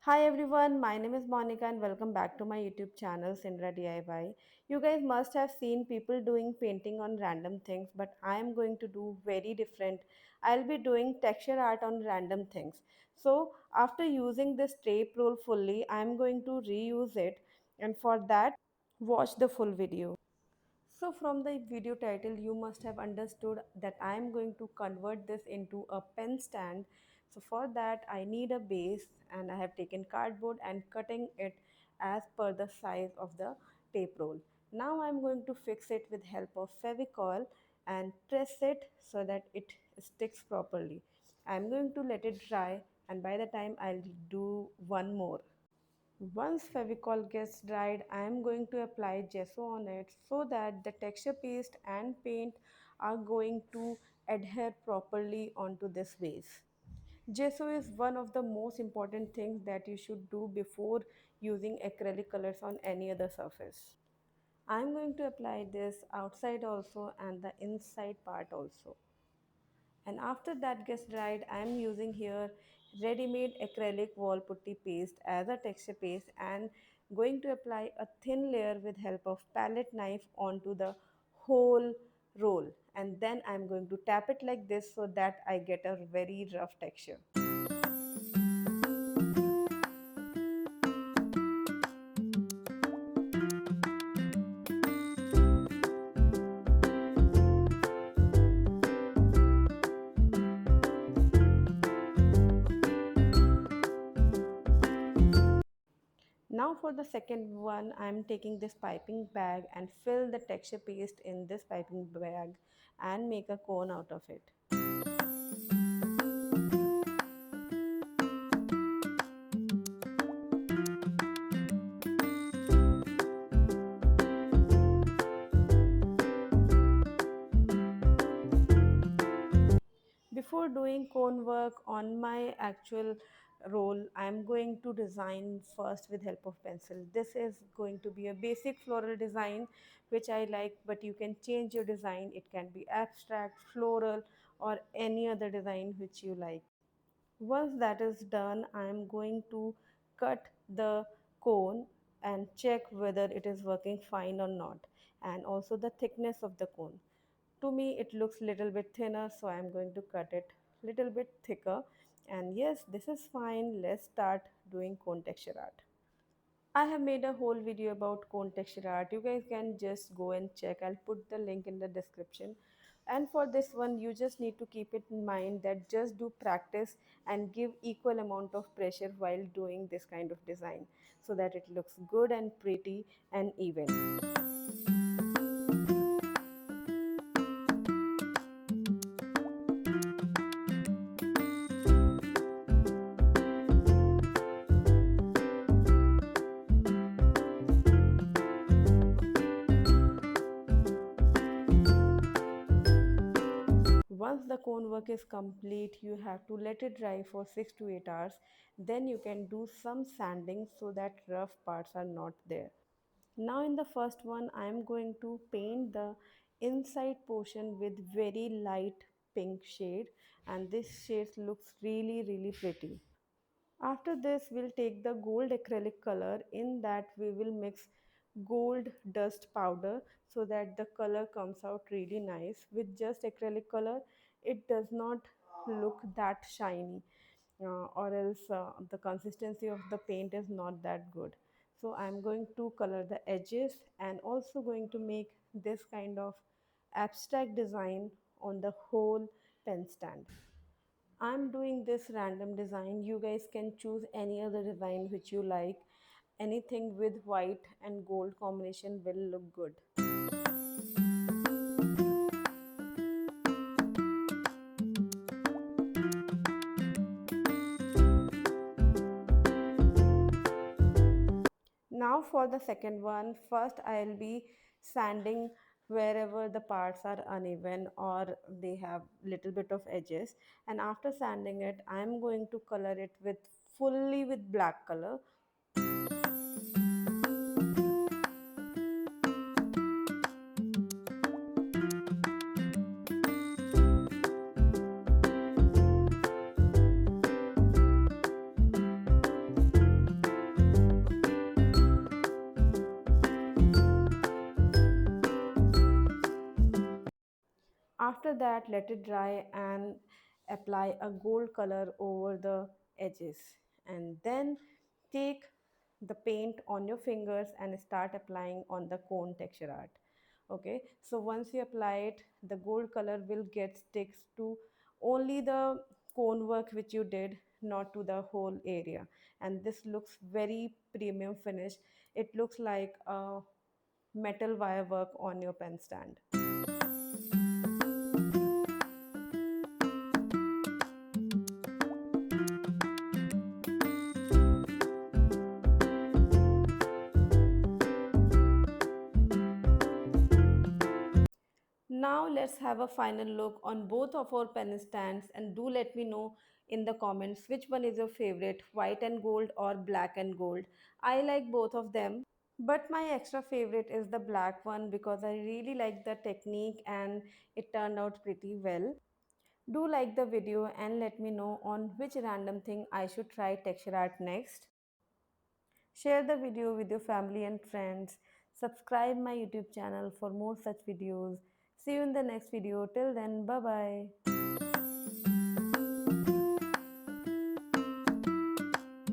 Hi everyone, my name is Monica and welcome back to my YouTube channel Sindra DIY. You guys must have seen people doing painting on random things, but I am going to do very different. I'll be doing texture art on random things. So, after using this tape roll fully, I am going to reuse it, and for that, watch the full video. So from the video title, you must have understood that I am going to convert this into a pen stand. So for that, I need a base and I have taken cardboard and cutting it as per the size of the tape roll. Now I'm going to fix it with help of Fevicol and press it so that it sticks properly. I'm going to let it dry and by the time I'll do one more. Once Fevicol gets dried, I am going to apply gesso on it so that the texture paste and paint are going to adhere properly onto this base. Gesso is one of the most important things that you should do before using acrylic colors on any other surface. I am going to apply this outside also and the inside part also. And after that gets dried, I am using here ready-made acrylic wall putty paste as a texture paste and going to apply a thin layer with help of palette knife onto the whole roll, and then I'm going to tap it like this so that I get a very rough texture. Now for the second one, I'm taking this piping bag and fill the texture paste in this piping bag and make a cone out of it. Before doing cone work on my actual roll, I'm going to design first with help of pencil. This is going to be a basic floral design which I like, but you can change your design. It can be abstract, floral, or any other design which you like. Once that is done, I am going to cut the cone and check whether it is working fine or not, and also the thickness of the cone. To me, it looks little bit thinner, so I'm going to cut it little bit thicker. And yes, this is fine. Let's start doing cone texture art. I have made a whole video about cone texture art. You guys can just go and check. I'll put the link in the description. And for this one, you just need to keep it in mind that just do practice and give equal amount of pressure while doing this kind of design so that it looks good and pretty and even. Once the cone work is complete, you have to let it dry for 6 to 8 hours. Then you can do some sanding so that rough parts are not there. Now in the first one, I am going to paint the inside portion with very light pink shade, and this shade looks really pretty. After this, we'll take the gold acrylic color. In that, we will mix gold dust powder so that the color comes out really nice. With just acrylic color, it does not look that shiny, or else the consistency of the paint is not that good. So I'm going to color the edges and also going to make this kind of abstract design on the whole pen stand. I'm doing this random design. You guys can choose any other design which you like. Anything with white and gold combination will look good. Now for the second one, first I'll be sanding wherever the parts are uneven or they have little bit of edges, and after sanding it I'm going to color it with fully with black color. After that, let it dry and apply a gold color over the edges. And then take the paint on your fingers and start applying on the cone texture art. Okay, so once you apply it, the gold color will get sticks to only the cone work which you did, not to the whole area. And this looks very premium finish. It looks like a metal wire work on your pen stand. Now let's have a final look on both of our pen stands, and do let me know in the comments which one is your favorite, white and gold or black and gold. I like both of them, but my extra favorite is the black one because I really like the technique and it turned out pretty well. Do like the video and let me know on which random thing I should try texture art next. Share the video with your family and friends. Subscribe my YouTube channel for more such videos. See you in the next video. Till then, bye bye.